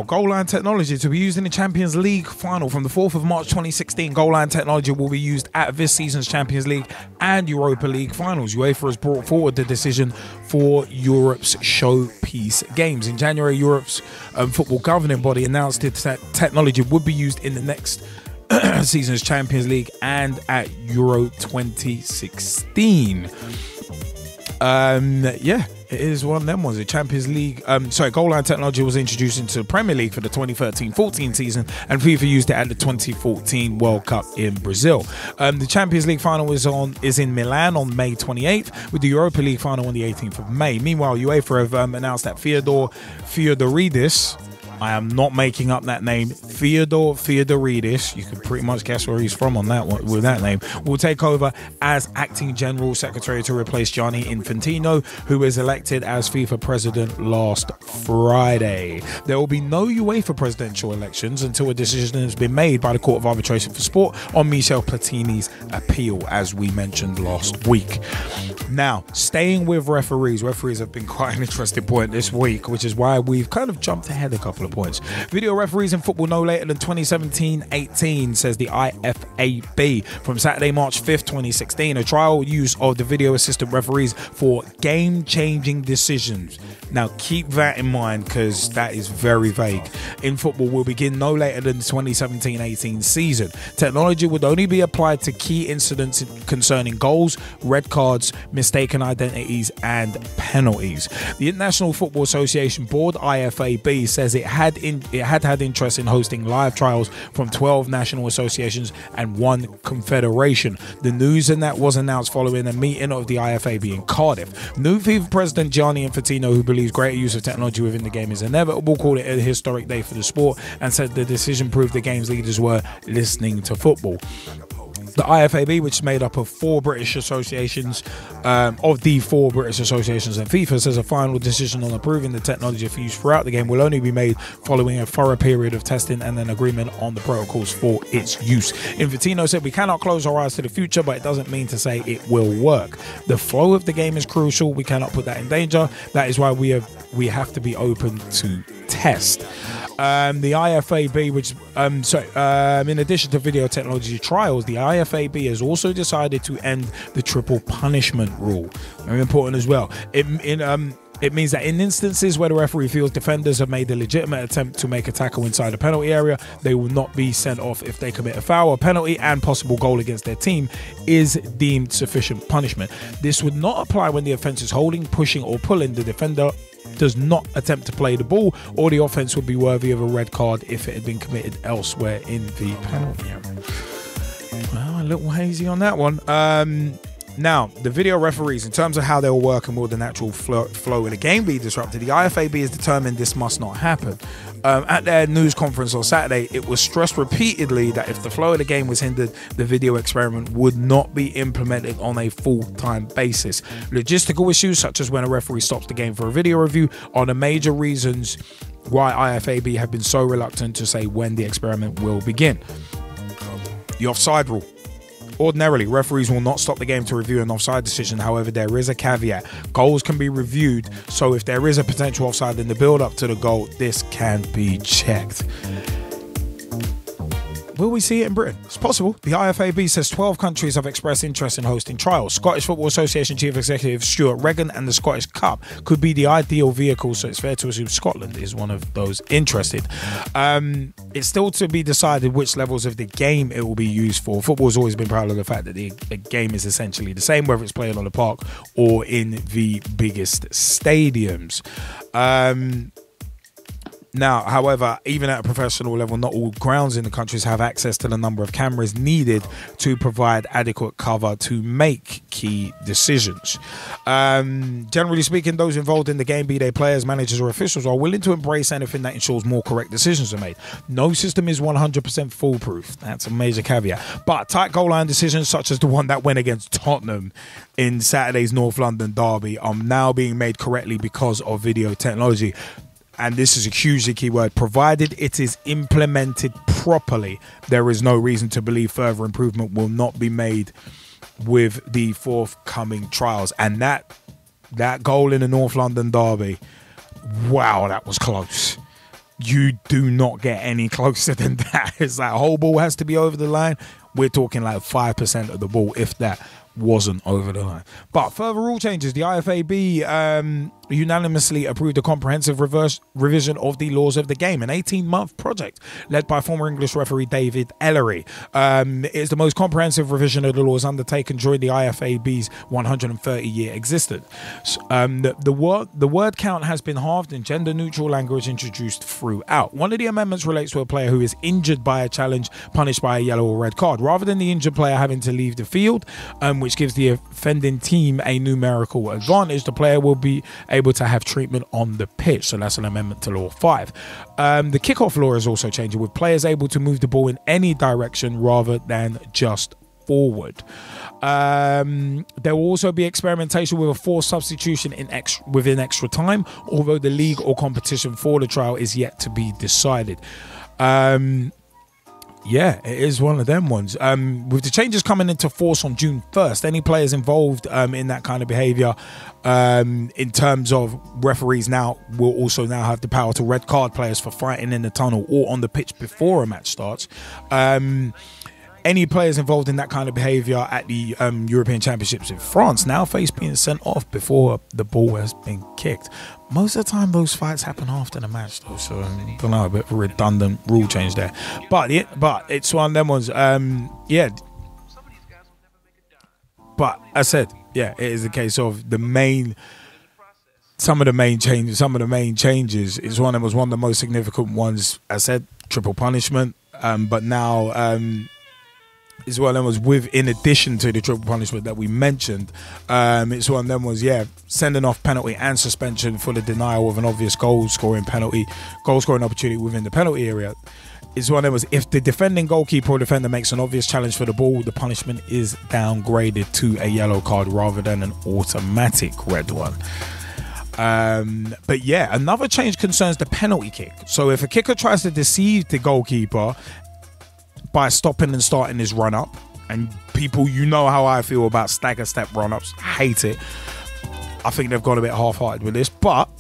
goal line technology to be used in the Champions League final from the 4th of March 2016. Goal line technology will be used at this season's Champions League and Europa League finals. UEFA has brought forward the decision for Europe's showpiece games. In January, Europe's football governing body announced that technology would be used in the next season's Champions League and at Euro 2016. Yeah, it is one of them ones. The Champions League, goal line technology was introduced into the Premier League for the 2013-14 season, and FIFA used it at the 2014 World Cup in Brazil. The Champions League final is in Milan on May 28th, with the Europa League final on the 18th of May. Meanwhile, UEFA have announced that Theodoridis, I am not making up that name, Theodoridis, you can pretty much guess where he's from on that one with that name, will take over as acting general secretary to replace Gianni Infantino, who was elected as FIFA president last Friday. There will be no UEFA presidential elections until a decision has been made by the Court of Arbitration for Sport on Michel Platini's appeal, as we mentioned last week. Now, staying with referees have been quite an interesting point this week, which is why we've kind of jumped ahead a couple of points. Video referees in football no later than 2017-18, says the IFAB. From Saturday, March 5th, 2016, a trial use of the video assistant referees for game-changing decisions. Now, keep that in mind because that is very vague. In football will begin no later than the 2017-18 season. Technology would only be applied to key incidents concerning goals, red cards, mistaken identities, and penalties. The International Football Association Board, IFAB, says it had interest in hosting live trials from 12 national associations and 1 confederation. The news in that was announced following a meeting of the IFAB in Cardiff. New FIFA President Gianni Infantino, who believes greater use of technology within the game is inevitable, called it a historic day for the sport and said the decision proved the game's leaders were listening to football. The IFAB, which is made up of 4 British associations, and FIFA, says a final decision on approving the technology for use throughout the game will only be made following a thorough period of testing and an agreement on the protocols for its use. Infantino said, "We cannot close our eyes to the future, but it doesn't mean to say it will work. The flow of the game is crucial. We cannot put that in danger. That is why we have to be open to test." The IFAB, in addition to video technology trials, the IFAB has also decided to end the triple punishment rule. Very important as well. It means that in instances where the referee feels defenders have made a legitimate attempt to make a tackle inside the penalty area, they will not be sent off if they commit a foul, a penalty, and possible goal against their team is deemed sufficient punishment. This would not apply when the offence is holding, pushing, or pulling the defender does not attempt to play the ball, or the offence would be worthy of a red card if it had been committed elsewhere in the penalty area. Well, a little hazy on that one. Now, the video referees, in terms of how they'll work and will the natural flow of the game be disrupted, the IFAB has determined this must not happen. At their news conference on Saturday, it was stressed repeatedly that if the flow of the game was hindered, the video experiment would not be implemented on a full-time basis. Logistical issues, such as when a referee stops the game for a video review, are the major reasons why IFAB have been so reluctant to say when the experiment will begin. The offside rule. Ordinarily, referees will not stop the game to review an offside decision. However, there is a caveat. Goals can be reviewed, so if there is a potential offside in the build-up to the goal, this can be checked. Will we see it in Britain? It's possible. The IFAB says 12 countries have expressed interest in hosting trials. Scottish Football Association Chief Executive Stuart Regan and the Scottish Cup could be the ideal vehicle, so it's fair to assume Scotland is one of those interested. It's still to be decided which levels of the game it will be used for. Football's always been proud of the fact that the game is essentially the same, whether it's played on the park or in the biggest stadiums. Now, however, even at a professional level, not all grounds in the countries have access to the number of cameras needed to provide adequate cover to make key decisions. Generally speaking, those involved in the game, be they players, managers, or officials, are willing to embrace anything that ensures more correct decisions are made. No system is 100% foolproof. That's a major caveat. But tight goal line decisions, such as the one that went against Tottenham in Saturday's North London derby, are now being made correctly because of video technology. And this is a hugely key word, provided it is implemented properly, there is no reason to believe further improvement will not be made with the forthcoming trials. And that goal in the North London derby, wow, that was close. you do not get any closer than that. It's like whole ball has to be over the line. We're talking like 5% of the ball, if that, wasn't over the line. But further rule changes. The IFAB unanimously approved a comprehensive revision of the laws of the game, an 18-month project led by former English referee David Ellery. It is the most comprehensive revision of the laws undertaken during the IFAB's 130-year existence. The word count has been halved and gender-neutral language introduced throughout. One of the amendments relates to a player who is injured by a challenge punished by a yellow or red card, rather than the injured player having to leave the field, which gives the offending team a numerical advantage. The player will be able to have treatment on the pitch. So that's an amendment to Law 5. The kickoff law is also changing, with players able to move the ball in any direction rather than just forward. There will also be experimentation with a forced substitution within extra time, although the league or competition for the trial is yet to be decided. Yeah, it is one of them ones. With the changes coming into force on June 1st, any players involved in that kind of behaviour, in terms of referees now, will also now have the power to red card players for fighting in the tunnel or on the pitch before a match starts. Any players involved in that kind of behaviour at the European Championships in France now face being sent off before the ball has been kicked. Most of the time those fights happen after the match though, so I don't know, a bit of a redundant rule change there. But it's one of them ones. Yeah. But I said, yeah, it is a case of some of the main changes is one of them was one of the most significant ones. I said triple punishment, but now it's one of them was in addition to the triple punishment that we mentioned. It's one of them was, sending off penalty and suspension for the denial of an obvious goal scoring opportunity within the penalty area. It's one of them was, if the defending goalkeeper or defender makes an obvious challenge for the ball, the punishment is downgraded to a yellow card rather than an automatic red one. But yeah, another change concerns the penalty kick. So if a kicker tries to deceive the goalkeeper by stopping and starting his run-up, and people, you know how I feel about stagger step run-ups, hate it. I think they've gone a bit half-hearted with this, but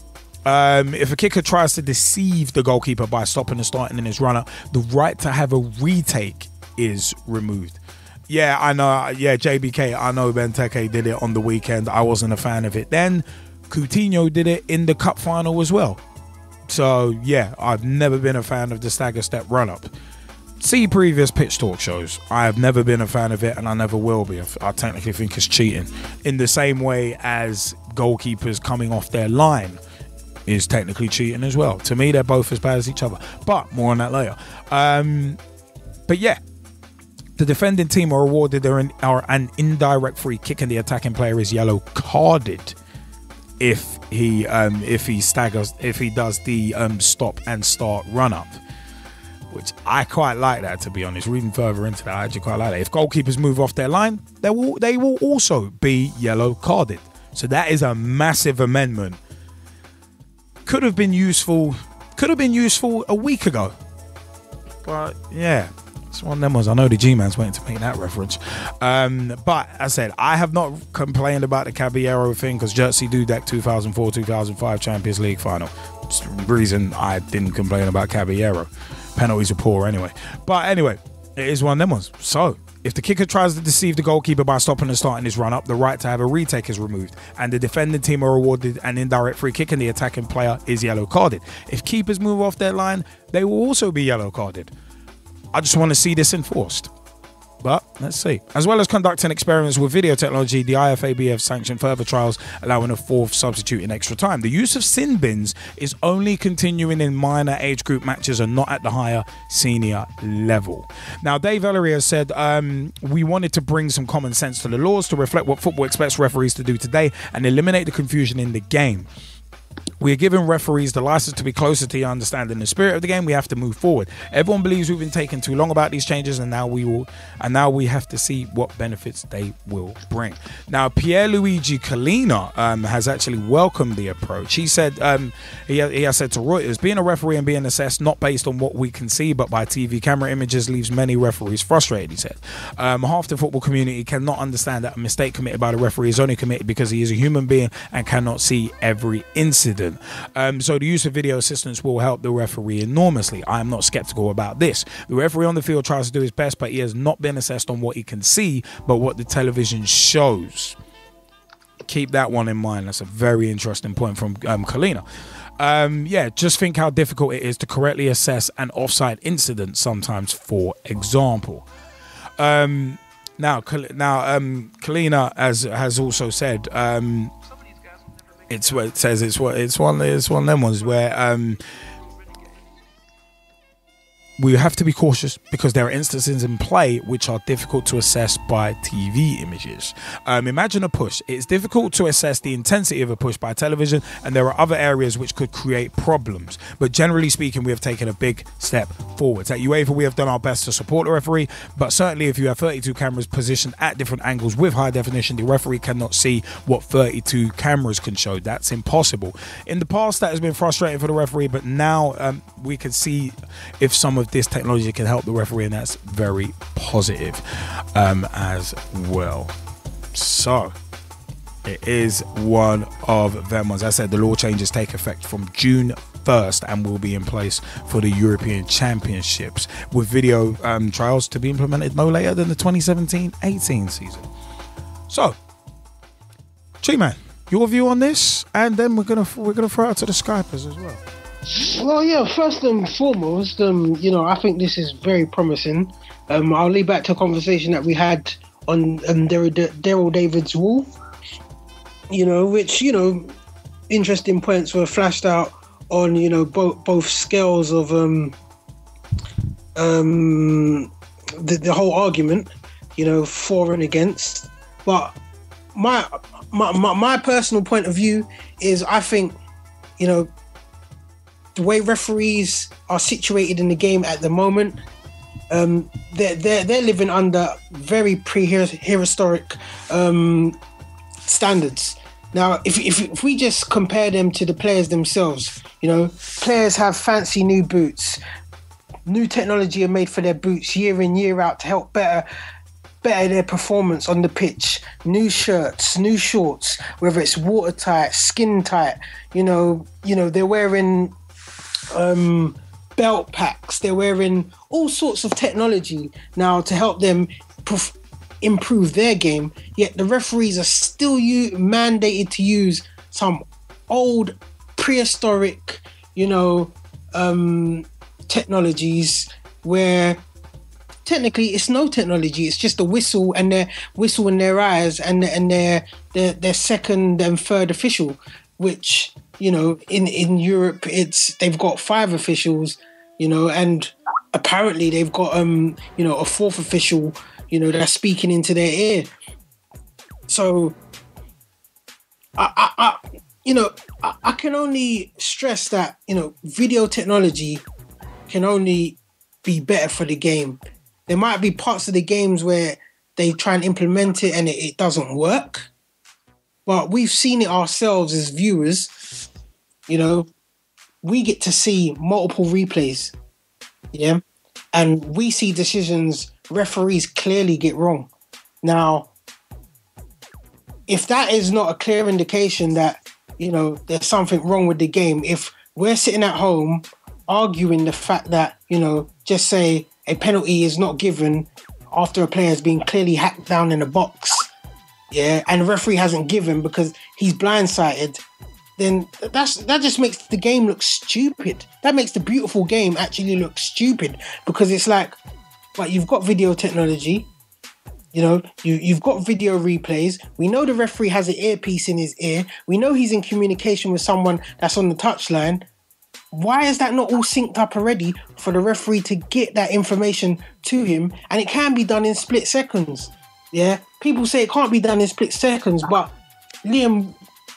if a kicker tries to deceive the goalkeeper by stopping and starting in his run-up, the right to have a retake is removed. Yeah, I know. Yeah, JBK, I know Benteke did it on the weekend. I wasn't a fan of it then. Coutinho did it in the cup final as well. So, yeah, I've never been a fan of the stagger step run-up. See previous pitch talk shows. I have never been a fan of it, and I never will be. I technically think it's cheating, in the same way as goalkeepers coming off their line is technically cheating as well. To me, they're both as bad as each other, but more on that later. But yeah, the defending team are awarded an indirect free kick, and the attacking player is yellow carded if he does the stop and start run up. Which I quite like that, to be honest. Reading further into that, I actually quite like that. If goalkeepers move off their line, they will also be yellow carded. So that is a massive amendment. Could have been useful a week ago. But yeah, it's one of them ones. I know the G-Man's waiting to make that reference. But as I said, I have not complained about the Caballero thing, because Jerzy Dudek 2004-2005 Champions League final. It's the reason I didn't complain about Caballero. Penalties are poor anyway. But anyway, it is one of them ones. So, if the kicker tries to deceive the goalkeeper by stopping and starting his run-up, the right to have a retake is removed, and the defending team are awarded an indirect free kick, and the attacking player is yellow carded. If keepers move off their line, they will also be yellow carded. I just want to see this enforced. But let's see. As well as conducting experiments with video technology, the IFAB have sanctioned further trials allowing a fourth substitute in extra time. The use of sin bins is only continuing in minor age group matches and not at the higher senior level. Now, Dave Ellery has said, we wanted to bring some common sense to the laws to reflect what football expects referees to do today and eliminate the confusion in the game. We are giving referees the license to be closer to your understanding the spirit of the game. We have to move forward. Everyone believes we've been taking too long about these changes, and now we have to see what benefits they will bring. Now, Pierluigi Collina has actually welcomed the approach. He said he has said to Reuters, being a referee and being assessed not based on what we can see but by TV camera images leaves many referees frustrated. He said half the football community cannot understand that a mistake committed by the referee is only committed because he is a human being and cannot see every incident. incident. So the use of video assistance will help the referee enormously. I am not skeptical about this. The referee on the field tries to do his best, but he has not been assessed on what he can see, but what the television shows. Keep that one in mind. That's a very interesting point from Kalina. Yeah, just think how difficult it is to correctly assess an offside incident sometimes, for example. Now, Kalina has also said, it's what it says. It's one of them ones where we have to be cautious because there are instances in play which are difficult to assess by TV images. Imagine a push. It's difficult to assess the intensity of a push by television, and there are other areas which could create problems. But generally speaking, we have taken a big step forwards. At UEFA, we have done our best to support the referee, but certainly if you have 32 cameras positioned at different angles with high definition, the referee cannot see what 32 cameras can show. That's impossible. In the past, that has been frustrating for the referee, but now we can see if some of this technology can help the referee, and that's very positive as well. So it is one of them ones. As I said, the law changes take effect from June 1st and will be in place for the European Championships, with video trials to be implemented no later than the 2017-18 season. So, G-Man, your view on this, and then we're gonna throw it to the Skypers as well. Well, yeah, first and foremost, I think this is very promising. I'll lead back to a conversation that we had on Daryl David's wall, which, interesting points were flashed out on, both scales of the whole argument, for and against. But my personal point of view is, I think, the way referees are situated in the game at the moment, they're living under very prehistoric standards. Now, if we just compare them to the players themselves, players have fancy new boots, new technology are made for their boots year in, year out to help better their performance on the pitch. New shirts, new shorts, whether it's watertight, skin tight, they're wearing belt packs, they're wearing all sorts of technology now to help them improve their game, yet the referees are still mandated to use some old prehistoric technologies where technically it's no technology, it's just a whistle and their eyes and their second and third official, which in Europe they've got 5 officials, and apparently they've got a 4th official, that's speaking into their ear. So I can only stress that video technology can only be better for the game. There might be parts of the games where they try and implement it and it doesn't work, but we've seen it ourselves as viewers. We get to see multiple replays, and we see decisions referees clearly get wrong. Now, if that is not a clear indication that, there's something wrong with the game, if we're sitting at home arguing the fact that, just say a penalty is not given after a player has been clearly hacked down in a box, and the referee hasn't given because he's blindsided, then that just makes the game look stupid. That makes the beautiful game actually look stupid, because it's like, but you've got video technology, you've got video replays. We know the referee has an earpiece in his ear. We know he's in communication with someone that's on the touchline. Why is that not all synced up already for the referee to get that information to him? And it can be done in split seconds. Yeah, people say it can't be done in split seconds, but Liam,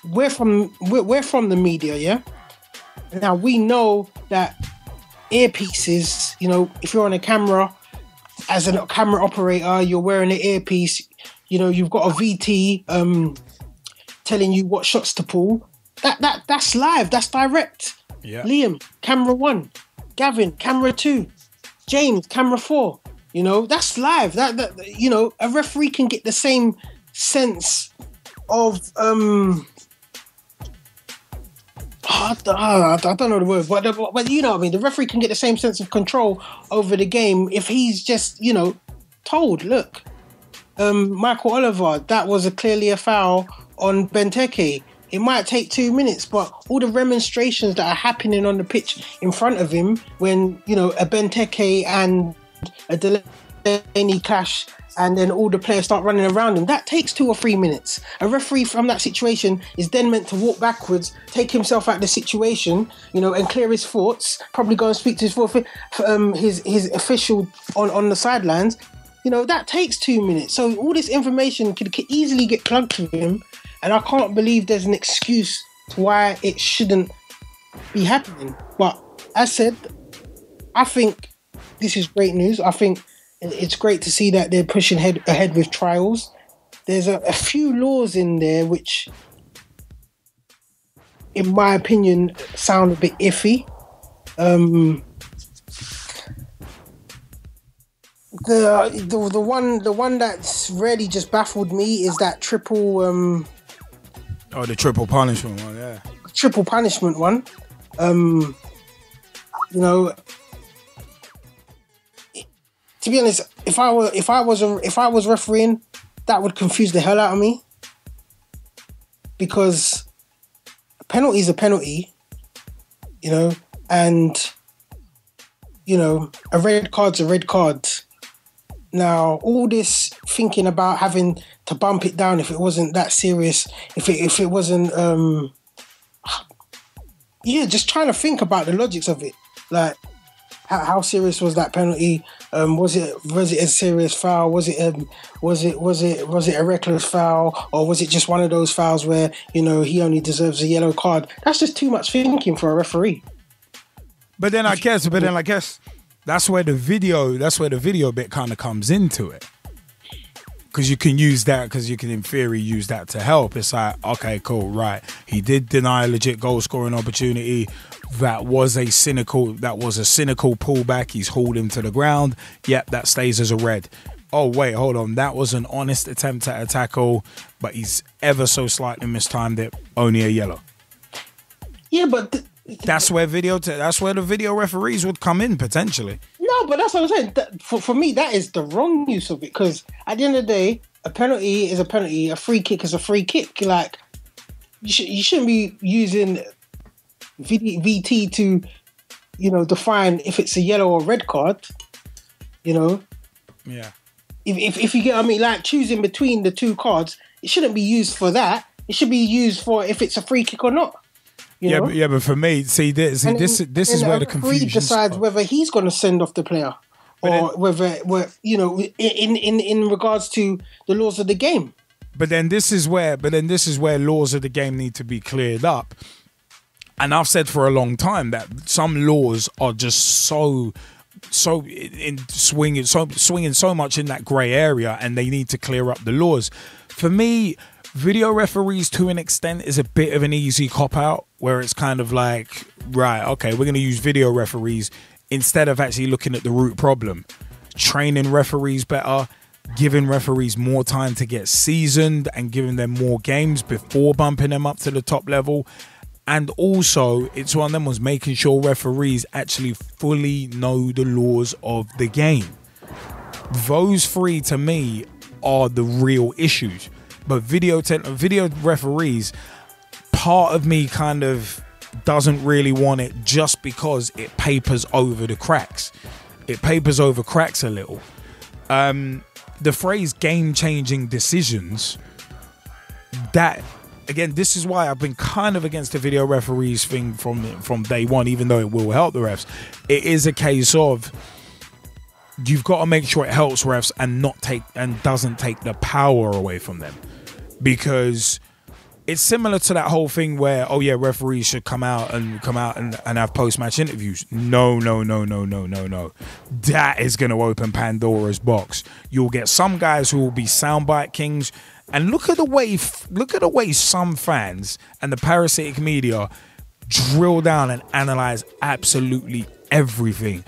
we're from the media, yeah? Now, we know that earpieces, if you're on a camera, as a camera operator, you're wearing an earpiece, you've got a VT telling you what shots to pull. That's live, that's direct. Yeah. Liam, camera 1. Gavin, camera 2. James, camera 4. That's live. That a referee can get the same sense of I don't know the word, but you know what I mean. The referee can get the same sense of control over the game if he's just, you know, told, look, Michael Oliver, that was clearly a foul on Benteke. It might take 2 minutes, but all the remonstrations that are happening on the pitch in front of him when, you know, a Benteke and a Delaney clash and then all the players start running around him, that takes 2 or 3 minutes. A referee from that situation is then meant to walk backwards, take himself out of the situation, you know, and clear his thoughts, probably go and speak to his official on the sidelines. You know, that takes 2 minutes. So all this information could easily get plugged to him, and I can't believe there's an excuse to why it shouldn't be happening. But as said, I think this is great news. I think it's great to see that they're pushing ahead with trials. There's a few laws in there which, in my opinion, sound a bit iffy. The one that's really just baffled me is that triple. The triple punishment one, yeah. Triple punishment one. You know, to be honest, if I was refereeing, that would confuse the hell out of me, because a penalty is a penalty, you know, and you know, a red card's a red card. Now, all this thinking about having to bump it down if it wasn't that serious, if it wasn't, just trying to think about the logics of it. Like, how serious was that penalty? Was it a serious foul? Was it a reckless foul, or was it just one of those fouls where, you know, he only deserves a yellow card? That's just too much thinking for a referee. But then I guess that's where the video bit kind of comes into it, because you can use that, because you can in theory use that to help. It's like, okay, cool, right, he did deny a legit goal scoring opportunity. That was a cynical pullback. He's hauled him to the ground. Yep, that stays as a red. Oh wait, hold on, that was an honest attempt at a tackle, but he's ever so slightly mistimed it. Only a yellow. Yeah, but that's where the video referees would come in potentially. No, but that's what I'm saying. For me, that is the wrong use of it, because at the end of the day, a penalty is a penalty, a free kick is a free kick. Like, you shouldn't be using VT to, you know, define if it's a yellow or red card. You know, yeah. If you get what I mean, like choosing between the two cards, it shouldn't be used for that. It should be used for if it's a free kick or not. But for me, this is where the confusion decides whether he's going to send off the player, or whether, you know, in regards to the laws of the game. But then this is where laws of the game need to be cleared up. And I've said for a long time that some laws are just swinging so much in that grey area, and they need to clear up the laws. For me, video referees, to an extent, is a bit of an easy cop-out, where it's kind of like, right, okay, we're going to use video referees instead of actually looking at the root problem. Training referees better, giving referees more time to get seasoned, and giving them more games before bumping them up to the top level. And also, it's one of them was making sure referees actually fully know the laws of the game. Those three, to me, are the real issues. But video referees, part of me kind of doesn't really want it, just because it papers over the cracks. It papers over cracks a little. The phrase game-changing decisions, that, again, this is why I've been kind of against the video referees thing from day one, even though it will help the refs. It is a case of, you've got to make sure it helps refs and doesn't take the power away from them. Because it's similar to that whole thing where, oh yeah, referees should come out and have post-match interviews. No. That is going to open Pandora's box. You'll get some guys who will be soundbite kings. And look at the way some fans and the parasitic media drill down and analyze absolutely everything.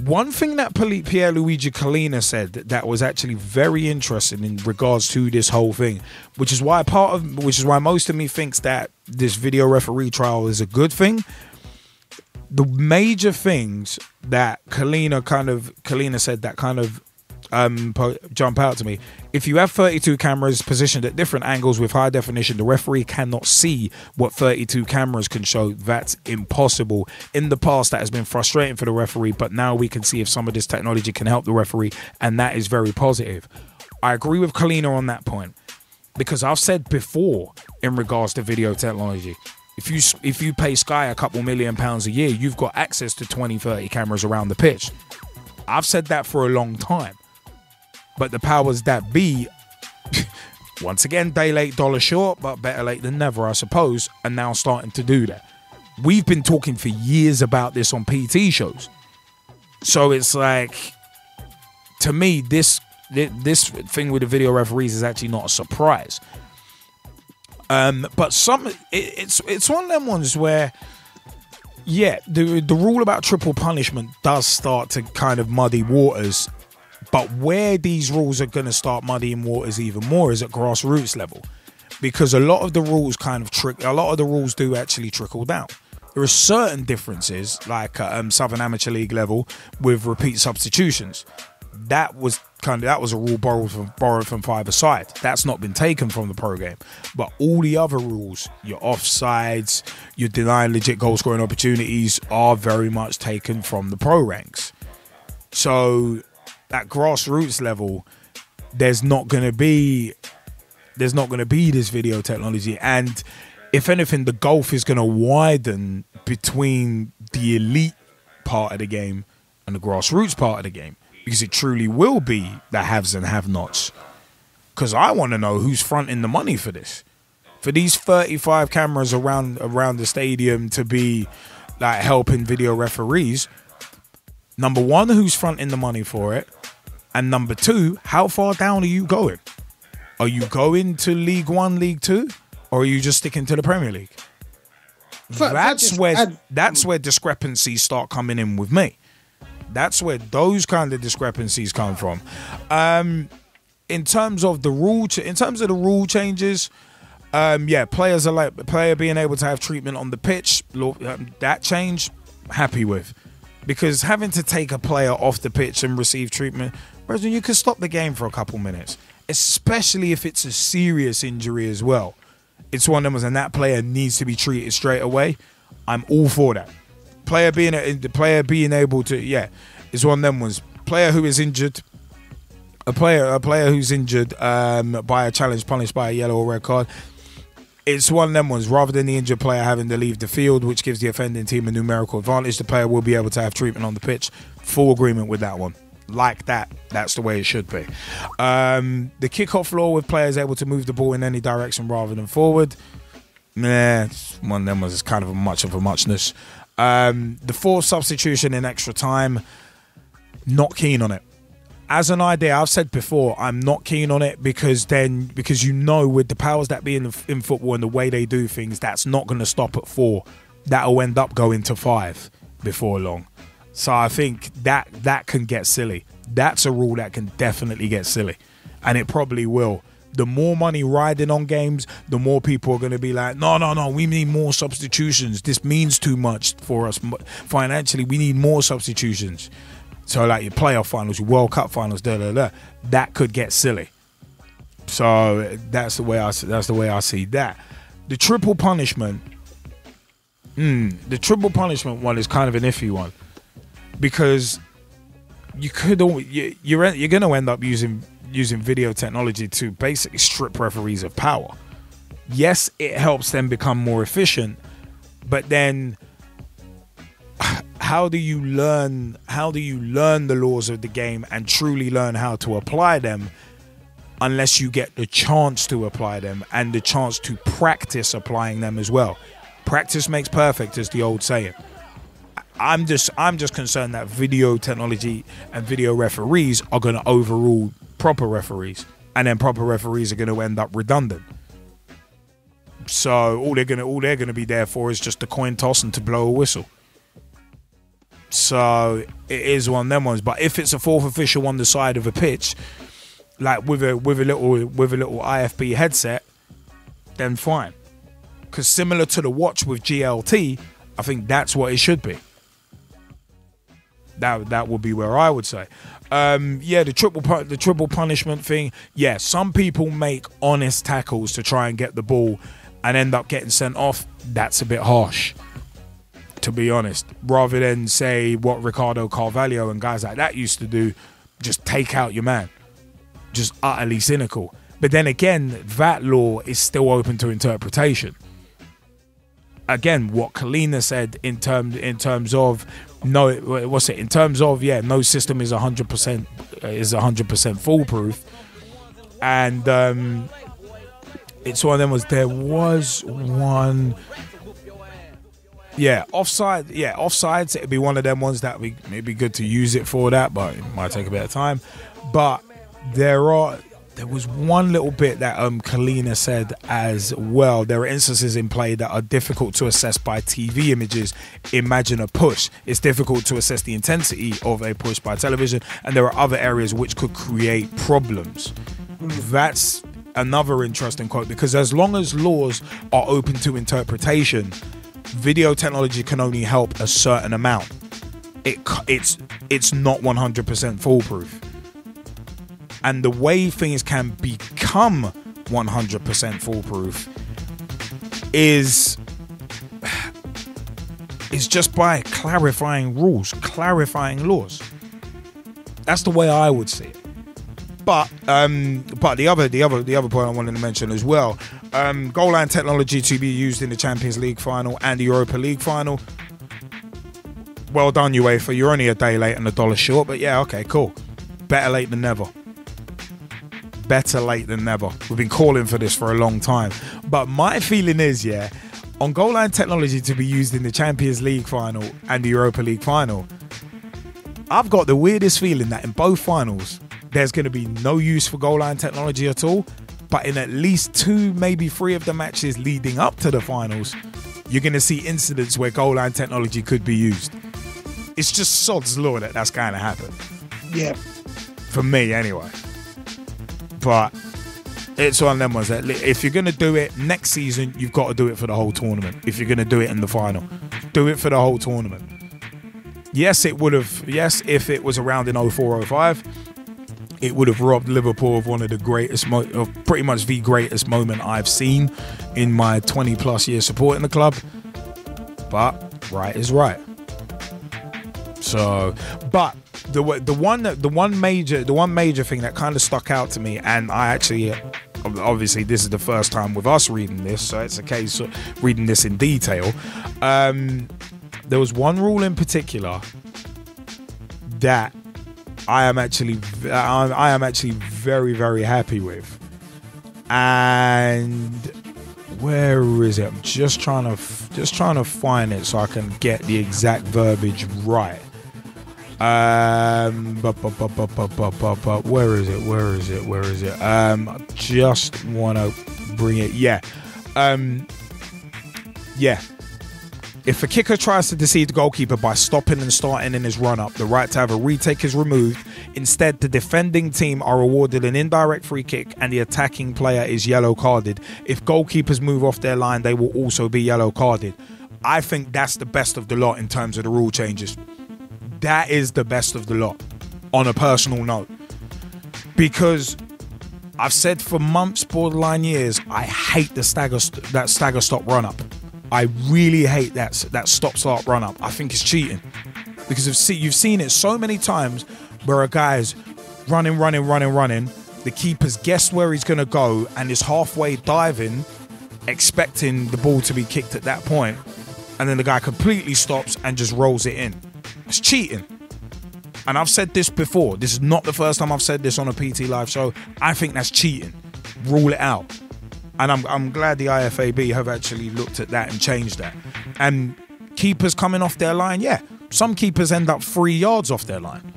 One thing that Pierluigi Collina said that was actually very interesting in regards to this whole thing, which is why most of me thinks that this video referee trial is a good thing. The major things that Collina said that kind of jump out to me: if you have 32 cameras positioned at different angles with high definition, the referee cannot see what 32 cameras can show. That's impossible. In the past, that has been frustrating for the referee, but now we can see if some of this technology can help the referee, and that is very positive. I agree with Collina on that point, because I've said before in regards to video technology, if you pay Sky a couple £1 million a year, you've got access to 20-30 cameras around the pitch. I've said that for a long time. But the powers that be, once again, day late, dollar short, but better late than never, I suppose, are now starting to do that. We've been talking for years about this on PT shows. So it's like, to me, this thing with the video referees is actually not a surprise. But it's one of them ones where, yeah, the rule about triple punishment does start to kind of muddy waters. But where these rules are going to start muddying waters even more is at grassroots level, because a lot of the rules do actually trickle down. There are certain differences, like Southern Amateur League level with repeat substitutions. That was a rule borrowed from five-a-side. That's not been taken from the pro game. But all the other rules, your offsides, your denying legit goal scoring opportunities, are very much taken from the pro ranks. So at grassroots level, there's not going to be this video technology, and if anything, the gulf is going to widen between the elite part of the game and the grassroots part of the game, because it truly will be the haves and have-nots. Because I want to know who's fronting the money for this, for these 35 cameras around the stadium to be like helping video referees. Number one, who's fronting the money for it? And number two, how far down are you going? Are you going to League One, League Two? Or are you just sticking to the Premier League? That's where discrepancies start coming in with me. That's where those kind of discrepancies come from. In terms of the rule changes, player being able to have treatment on the pitch, that change, happy with. Because having to take a player off the pitch and receive treatment, Brethren, you can stop the game for a couple minutes, especially if it's a serious injury as well. It's one of them, and that player needs to be treated straight away. I'm all for that. Player being able to, yeah, it's one of them ones. Player who is injured, a player who's injured by a challenge punished by a yellow or red card. It's one of them ones. Rather than the injured player having to leave the field, which gives the offending team a numerical advantage, the player will be able to have treatment on the pitch. Full agreement with that one. Like that. That's the way it should be. The kickoff law with players able to move the ball in any direction rather than forward. Nah, one of them was kind of much of a muchness. The fourth substitution in extra time, not keen on it. As an idea, I've said before, I'm not keen on it because you know, with the powers that be in football and the way they do things, that's not going to stop at 4. That'll end up going to 5 before long. So I think that can get silly. That's a rule that can definitely get silly, and it probably will. The more money riding on games, the more people are going to be like, no, we need more substitutions. This means too much for us financially. We need more substitutions. So like your playoff finals, your World Cup finals, that could get silly. So that's the way I see that. The triple punishment, one is kind of an iffy one, because you're going to end up using video technology to basically strip referees of power. Yes, it helps them become more efficient, but then how do you learn the laws of the game and truly learn how to apply them unless you get the chance to apply them and the chance to practice applying them as well? Practice makes perfect, is the old saying. I'm just concerned that video technology and video referees are going to overrule proper referees, and then proper referees are going to end up redundant. So all they're going to be there for is just a coin toss and to blow a whistle. So it is one of them ones. But if it's a fourth official on the side of a pitch, like with a little IFB headset, then fine. Because similar to the watch with GLT, I think that's what it should be. That would be where I would say. Yeah, the triple punishment thing. Yeah, some people make honest tackles to try and get the ball and end up getting sent off. That's a bit harsh, to be honest. Rather than say what Ricardo Carvalho and guys like that used to do, just take out your man. Just utterly cynical. But then again, that law is still open to interpretation. Again, what Kalina said in terms of no, what's it? In terms of no system is 100% foolproof, and it's one of them. There was one. Yeah, offside. Yeah, offsides. It'd be one of them ones that it'd be good to use it for that, but it might take a bit of time. But there was one little bit that Kalina said as well. There are instances in play that are difficult to assess by TV images. Imagine a push. It's difficult to assess the intensity of a push by television, and there are other areas which could create problems. That's another interesting quote, because as long as laws are open to interpretation, video technology can only help a certain amount. It's not 100% foolproof. And the way things can become 100% foolproof is just by clarifying rules, clarifying laws. That's the way I would see it. But the other point I wanted to mention as well, goal line technology to be used in the Champions League final and the Europa League final. Well done, UEFA. You're only a day late and $1 short, but yeah, okay, cool. Better late than never. Better late than never. We've been calling for this for a long time. But my feeling is, on goal line technology to be used in the Champions League final and the Europa League final, I've got the weirdest feeling that in both finals, there's going to be no use for goal line technology at all. But in at least 2, maybe 3 of the matches leading up to the finals, you're going to see incidents where goal line technology could be used. It's just sod's law that that's going to happen. Yeah. For me, anyway. But it's one of them ones that if you're going to do it next season, you've got to do it for the whole tournament. If you're going to do it in the final, do it for the whole tournament. Yes, it would have. Yes, if it was around in 04-05, it would have robbed Liverpool of one of the greatest, of pretty much the greatest moment I've seen in my 20+ years supporting the club. But right is right. So, but the one major thing that kind of stuck out to me, and I actually, obviously this is the first time with us reading this, so it's a case of reading this in detail. There was one rule in particular that I am actually very, very happy with, and where is it? I'm just trying to find it so I can get the exact verbiage right. Where is it? I just want to bring it. Yeah. If a kicker tries to deceive the goalkeeper by stopping and starting in his run-up, the right to have a retake is removed. Instead, the defending team are awarded an indirect free kick and the attacking player is yellow carded. If goalkeepers move off their line, they will also be yellow carded. I think that's the best of the lot in terms of the rule changes. That is the best of the lot, on a personal note. Because I've said for months, borderline years, I hate that stagger stop run-up. I really hate that stop-start run-up. I think it's cheating. Because you've seen it so many times where a guy's running. The keeper's guessed where he's going to go and is halfway diving, expecting the ball to be kicked at that point. And then the guy completely stops and just rolls it in. It's cheating. And I've said this before. This is not the first time I've said this on a PTLIVE show. I think that's cheating. Rule it out. And I'm glad the IFAB have actually looked at that and changed that. And keepers coming off their line, yeah. Some keepers end up 3 yards off their line.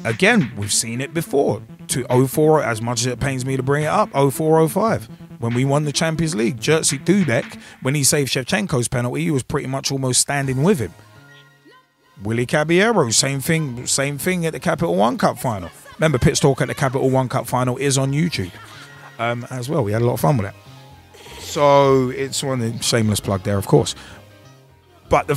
Again, we've seen it before. To 04, as much as it pains me to bring it up, 04-05. When we won the Champions League, Jerzy Dudek, when he saved Shevchenko's penalty, he was pretty much almost standing with him. Willie Caballero, same thing at the Capital One Cup final. Remember, Pit Talk at the Capital One Cup final is on YouTube as well. We had a lot of fun with it. So it's one shameless plug there, of course. But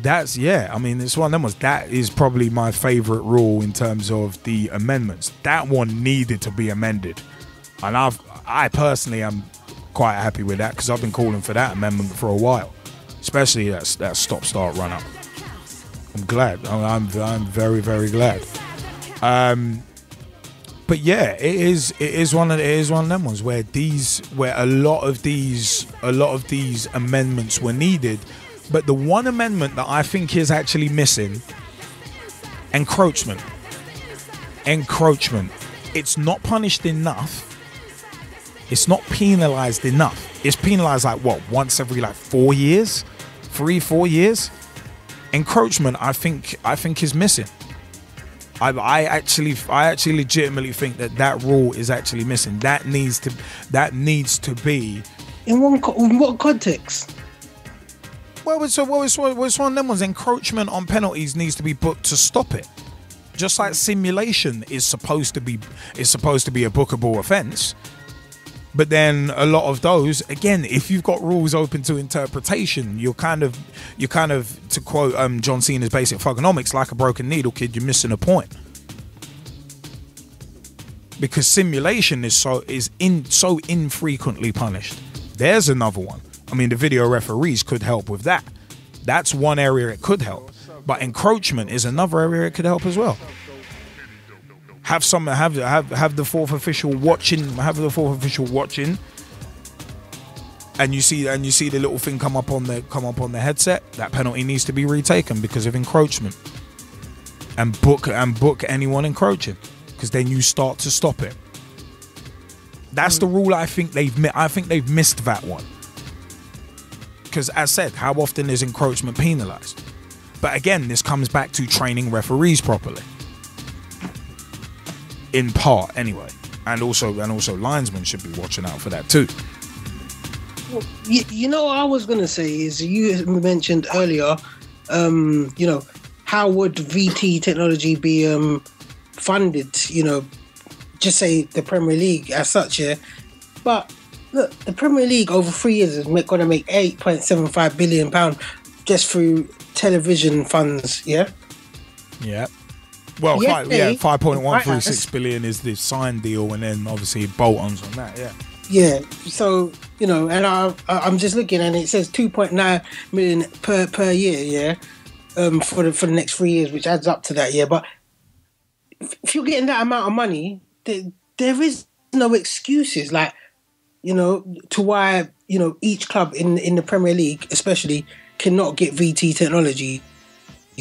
that's, yeah, I mean, it's one of them ones. That is probably my favorite rule in terms of the amendments. That one needed to be amended, and I personally am quite happy with that, because I've been calling for that amendment for a while, especially that stop-start run-up. I'm glad. I'm very, very glad. But yeah, it is one of them ones where a lot of these amendments were needed, but the one amendment that I think is actually missing, encroachment. It's not punished enough. It's not penalized enough. It's penalized like what, once every like 4 years, 4 years. Encroachment, I think is missing. I actually legitimately think that rule is actually missing. That needs to be. In what context? Well, it's one of them ones. Encroachment on penalties needs to be put to stop it. Just like simulation is supposed to be a bookable offence. But then a lot of those, again, if you've got rules open to interpretation, you're kind of, to quote John Cena's Basic Thugonomics, like a broken needle, kid, you're missing a point. Because simulation is so infrequently punished. There's another one. I mean, the video referees could help with that. That's one area it could help. But encroachment is another area it could help as well. Have the fourth official watching. And you see the little thing come up on the headset. That penalty needs to be retaken because of encroachment. And book anyone encroaching, because then you start to stop it. That's the rule. I think they've missed that one. Because as said, how often is encroachment penalised? But again, this comes back to training referees properly. In part, anyway, and also linesmen should be watching out for that too. Well, you know what I was gonna say is, you mentioned earlier, how would VT technology be funded? You know, just say the Premier League as such, yeah. But look, the Premier League over 3 years is going to make £8.75 billion just through television funds, yeah. Yeah. Well, 5.136 billion is the signed deal, and then obviously bolt-ons on that, yeah. Yeah, so, and I'm just looking, and it says 2.9 million per year, yeah, for the next 3 years, which adds up to that, yeah. But if you're getting that amount of money, there is no excuses, like, to why, each club in the Premier League, especially, cannot get VT technology.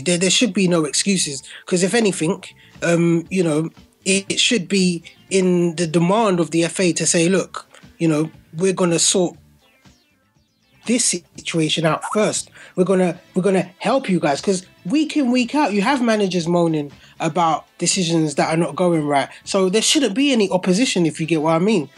There should be no excuses, because if anything, it should be in the demand of the FA to say, look, we're going to sort this situation out first. We're gonna help you guys, because week in, week out, you have managers moaning about decisions that are not going right. So there shouldn't be any opposition, if you get what I mean.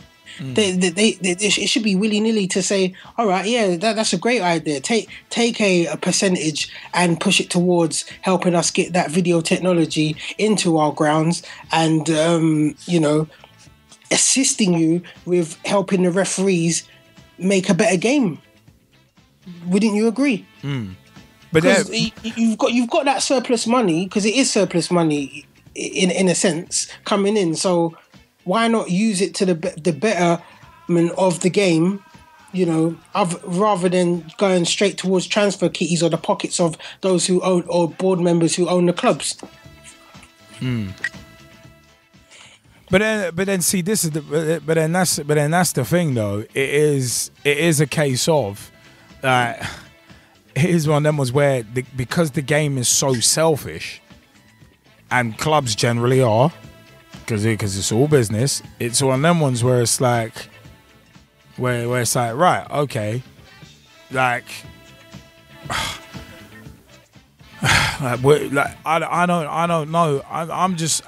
It should be willy-nilly to say, all right, yeah, that's a great idea. Take a percentage and push it towards helping us get that video technology into our grounds, and assisting you with helping the referees make a better game. Wouldn't you agree? But you've got that surplus money, because it is surplus money in a sense coming in. So why not use it to the betterment of the game, rather than going straight towards transfer kitties or the pockets of those who own, or board members who own the clubs? But then see, this is but then that's the thing though. It is a case of it is one of them ones where because the game is so selfish, and clubs generally are, because it's all business. It's one of them ones where it's like, where it's like, right, okay, like, I don't know. I'm just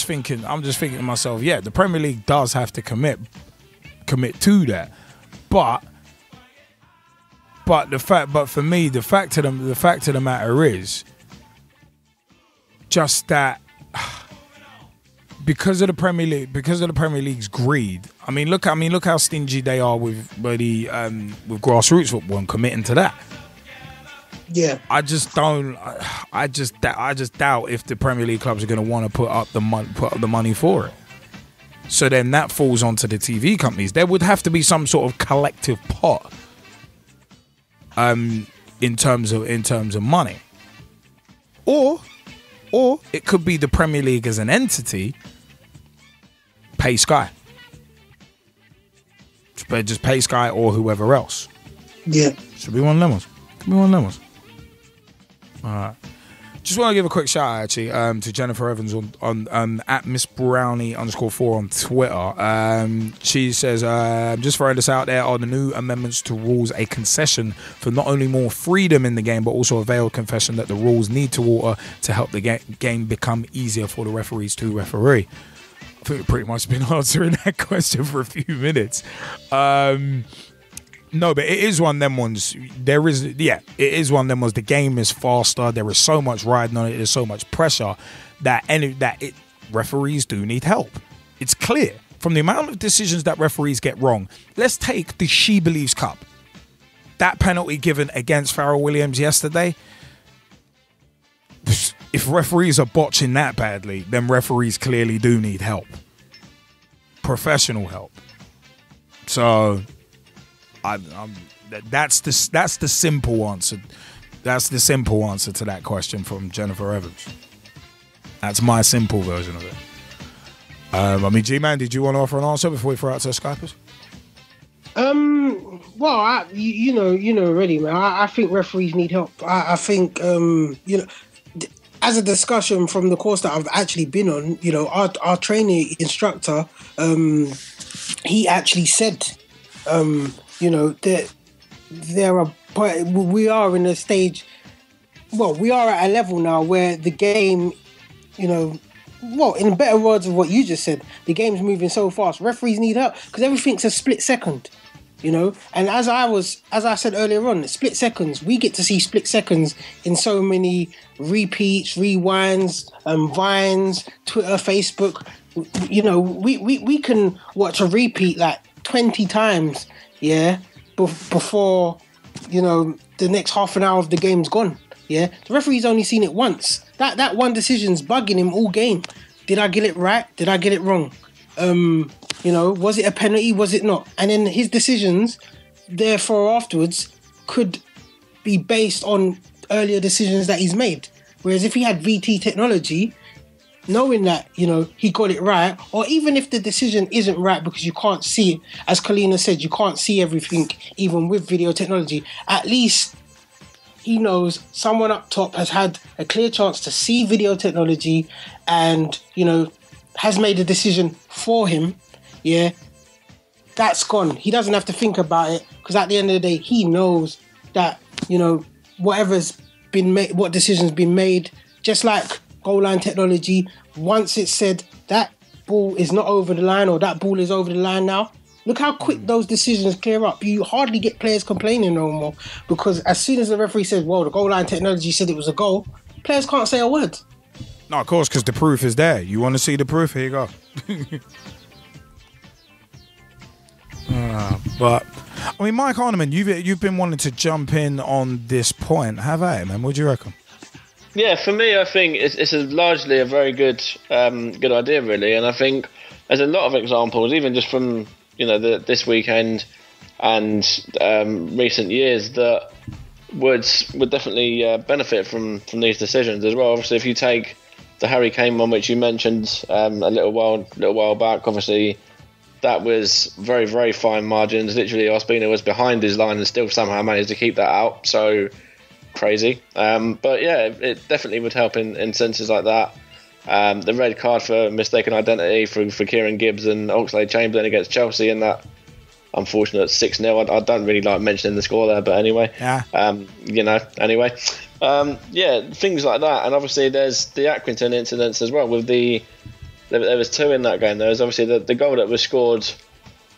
thinking to myself, yeah, the Premier League does have to commit to that, but But for me, the fact of the matter is just that because of the Premier League's greed. I mean, look how stingy they are with grassroots football and committing to that. Yeah, I just doubt if the Premier League clubs are going to want to put up the money for it. So then that falls onto the TV companies. There would have to be some sort of collective pot, in terms of money, or it could be the Premier League as an entity pay Sky, just pay Sky or whoever else. Yeah, should be one of them ones. All right. Just want to give a quick shout out actually to Jennifer Evans on at Miss Brownie _4 on Twitter. She says, just throwing this out there, are the new amendments to rules a concession for not only more freedom in the game, but also a veiled confession that the rules need to alter to help the game become easier for the referees to referee? I think we've pretty much been answering that question for a few minutes. No, but it is one of them ones. It is one of them ones. The game is faster. There is so much riding on it. There's so much pressure that referees do need help. It's clear from the amount of decisions that referees get wrong. Let's take the She Believes Cup. That penalty given against Pharrell Williams yesterday. If referees are botching that badly, then referees clearly do need help. Professional help. So that's the simple answer. That's the simple answer to that question from Jennifer Evans. That's my simple version of it. I mean, G-Man, did you want to offer an answer before we throw out to the Skypers? Well, you know already, man. I think referees need help. I think, as a discussion from the course that I've actually been on, our training instructor, he actually said, that we are in a stage. Well, we are at a level now where the game, in better words of what you just said, the game's moving so fast. Referees need help because everything's a split second, And as I said earlier on, split seconds. We get to see split seconds in so many repeats, rewinds, vines, Twitter, Facebook. We can watch a repeat like 20 times. Yeah, before the next half an hour of the game's gone. Yeah, the referee's only seen it once. That one decision's bugging him all game. Did I get it right? Did I get it wrong? Was it a penalty? Was it not? And then his decisions, therefore afterwards, could be based on earlier decisions that he's made. Whereas if he had VT technology, knowing that, he got it right, or even if the decision isn't right because you can't see it, as Kalina said, you can't see everything, even with video technology, at least he knows someone up top has had a clear chance to see video technology and, has made a decision for him. Yeah, that's gone. He doesn't have to think about it because at the end of the day, he knows that, whatever's been made, what decision's been made, just like goal line technology, once it's said that ball is not over the line or that ball is over the line now, look how quick those decisions clear up. You hardly get players complaining no more because as soon as the referee says, well, the goal line technology said it was a goal, players can't say a word. No, of course, because the proof is there. You want to see the proof? Here you go. But, I mean, Mike Arneman, you've been wanting to jump in on this point. Have I, man? What do you reckon? Yeah, for me, I think it's largely a very good idea, really. And I think there's a lot of examples, even just from this weekend and recent years, that would definitely benefit from these decisions as well. Obviously, if you take the Harry Kane one, which you mentioned a little while back, obviously that was very, very fine margins. Literally, Ospina was behind his line and still somehow managed to keep that out. So crazy. But yeah, it definitely would help in senses like that. The red card for mistaken identity for Kieran Gibbs and Oxlade-Chamberlain against Chelsea in that unfortunate 6-0. I don't really like mentioning the score there, but anyway. Yeah. Anyway. Things like that. And obviously there's the Accrington incidents as well. There was 2 in that game. There was obviously the goal that was scored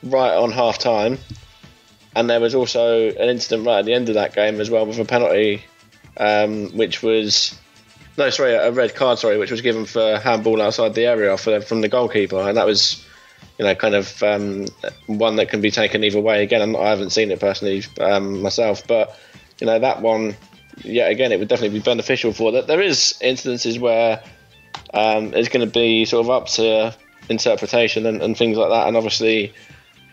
right on half-time. And there was also an incident right at the end of that game as well with a penalty, which was a red card, which was given for handball outside the area from the goalkeeper, and that was, kind of one that can be taken either way. Again, I haven't seen it personally myself, but that one, again, it would definitely be beneficial for that. There is instances where it's going to be sort of up to interpretation and things like that, and obviously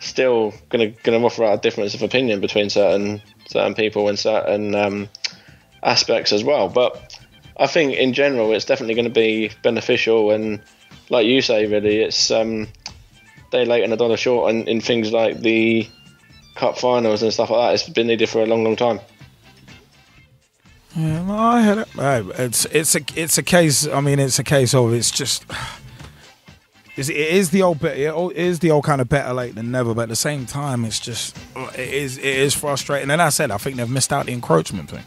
still going to offer out a difference of opinion between certain people and certain aspects as well. But I think in general it's definitely going to be beneficial, and like you say, really, it's day late and a dollar short in things like the cup finals and stuff like that. It's been needed for a long time. Yeah, no, I heard it. It's a case. I mean, it's a case of it's just. It is the old kind of better late than never, but at the same time, it's just it is frustrating. And I said, I think they've missed out the encroachment thing.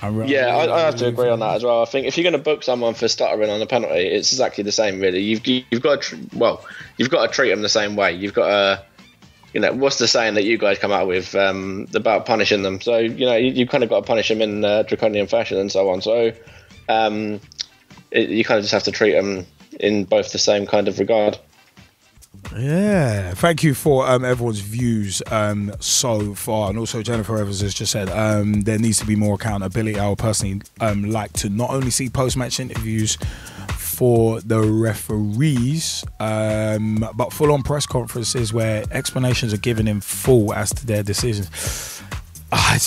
I have to agree on that as well. I think if you're going to book someone for stuttering on a penalty, it's exactly the same. Really, you've got to treat them the same way. You've got to, what's the saying that you guys come out with about punishing them? So you kind of got to punish them in draconian fashion and so on. So you kind of just have to treat them in both the same kind of regard. Yeah, thank you for everyone's views so far, and also Jennifer Evans has just said there needs to be more accountability. I would personally like to not only see post-match interviews for the referees, but full-on press conferences where explanations are given in full as to their decisions. I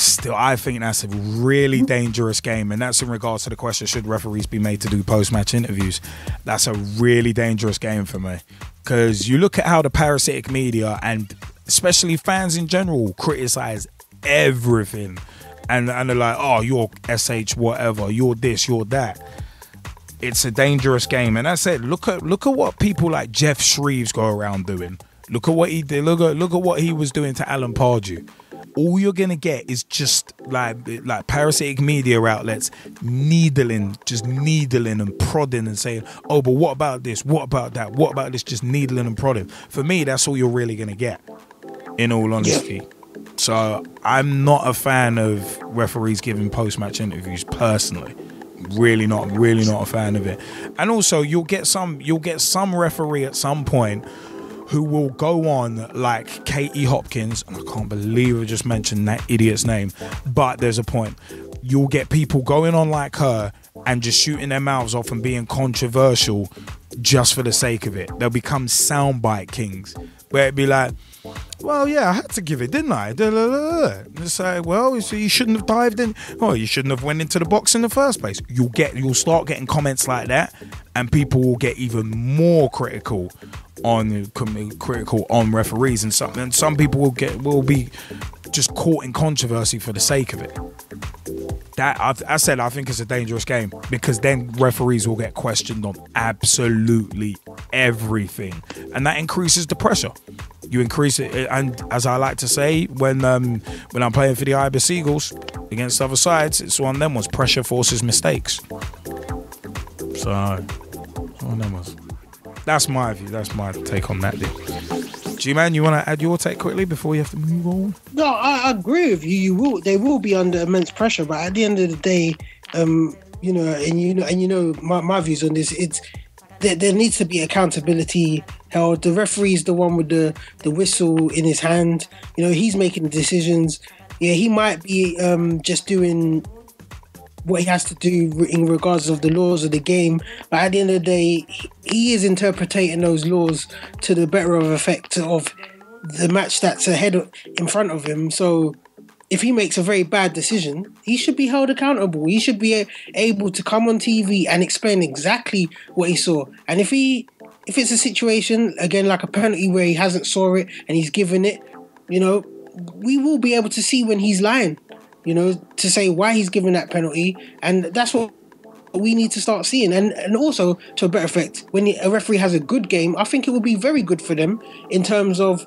think that's a really dangerous game, and that's in regards to the question, should referees be made to do post-match interviews? That's a really dangerous game for me, because you look at how the parasitic media and especially fans in general criticize everything, and they're like, oh, you're SH whatever, you're this, you're that. It's a dangerous game, and I said, look at what people like Jeff Shreves go around doing. Look at what he did. Look at what he was doing to Alan Pardew. All you're gonna get is just like parasitic media outlets needling and prodding and saying, oh, but what about this? What about that? What about this? Just needling and prodding. For me, that's all you're really gonna get, in all honesty. Yeah. So I'm not a fan of referees giving post-match interviews personally. Really not a fan of it. And also, you'll get some referee at some point who will go on like Katie Hopkins, and I can't believe I just mentioned that idiot's name, but there's a point. You'll get people going on like her and just shooting their mouths off and being controversial just for the sake of it. They'll become soundbite kings, where it'd be like, well, yeah, I had to give it, didn't I? It's like, well, so you shouldn't have dived in. Oh, you shouldn't have went into the box in the first place. You'll start getting comments like that, and people will get even more critical on referees, and some people will be just caught in controversy for the sake of it. That I said, I think it's a dangerous game, because then referees will get questioned on absolutely everything, and that increases the pressure. You increase it, and as I like to say, when I'm playing for the Ibis Eagles against other sides, it's one of them ones. Pressure forces mistakes. So one of them ones. That's my view. That's my take on that deal. G-Man, you want to add your take quickly before you have to move on? No, I agree with you. They will be under immense pressure, but at the end of the day, my views on this. It's there needs to be accountability held. The referee's the one with the whistle in his hand. He's making the decisions. Yeah, he might be just doing what he has to do in regards of the laws of the game, but at the end of the day, he is interpreting those laws to the better of effect of the match that's in front of him. So if he makes a very bad decision, he should be held accountable. He should be able to come on TV and explain exactly what he saw. And if it's a situation, again, like a penalty where he hasn't saw it and he's given it, we will be able to see when he's lying, to say why he's given that penalty. And that's what we need to start seeing. And also, to a better effect, when a referee has a good game, I think it will be very good for them in terms of,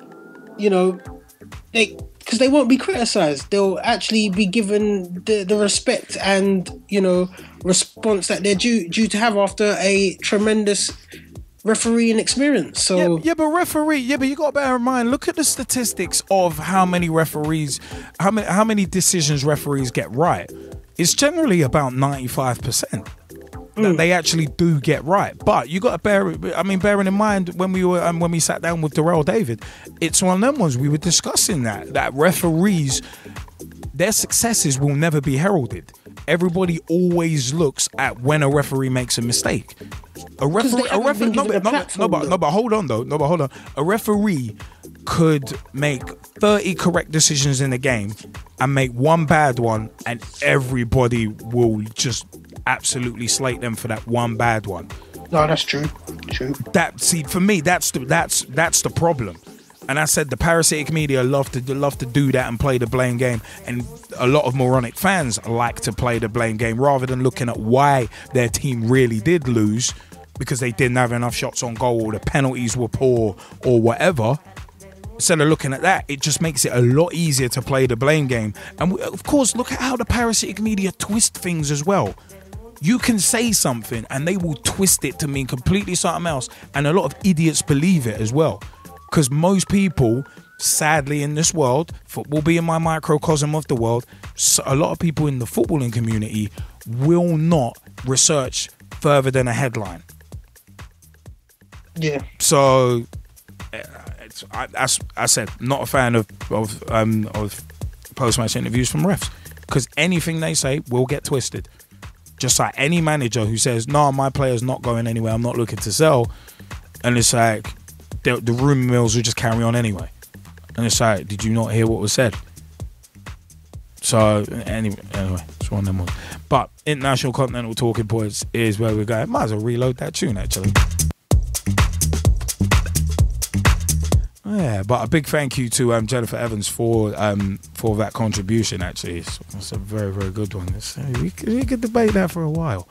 because they won't be criticised. They'll actually be given the respect and, response that they're due to have after a tremendous refereeing experience. So but you got to bear in mind. Look at the statistics of how many referees, how many decisions referees get right. It's generally about 95%. That they actually do get right. But you got to bearing in mind when we sat down with Darrell David, it's one of them ones we were discussing that referees, their successes will never be heralded. Everybody always looks at when a referee makes a mistake. But hold on. A referee could make 30 correct decisions in a game and make one bad one, and everybody will just absolutely slate them for that one bad one. No, that's true. For me, that's the problem. And I said the parasitic media love to do that and play the blame game, and a lot of moronic fans like to play the blame game rather than looking at why their team really did lose, because they didn't have enough shots on goal, or the penalties were poor, or whatever. Instead of looking at that, it just makes it a lot easier to play the blame game. And of course, look at how the parasitic media twist things as well. You can say something and they will twist it to mean completely something else, and a lot of idiots believe it as well. Because most people, sadly in this world, football being my microcosm of the world, a lot of people in the footballing community will not research further than a headline. Yeah. So, I said, not a fan of post-match interviews from refs, because anything they say will get twisted. Just like any manager who says, no, my player's not going anywhere, I'm not looking to sell. And it's like, the rumour mills will just carry on anyway. And it's like, did you not hear what was said? So, anyway, it's one of them ones. But International Continental Talking Points is where we're going. Might as well reload that tune, actually. Yeah, but a big thank you to Jennifer Evans for that contribution. Actually, it's a very, very good one. We could debate that for a while.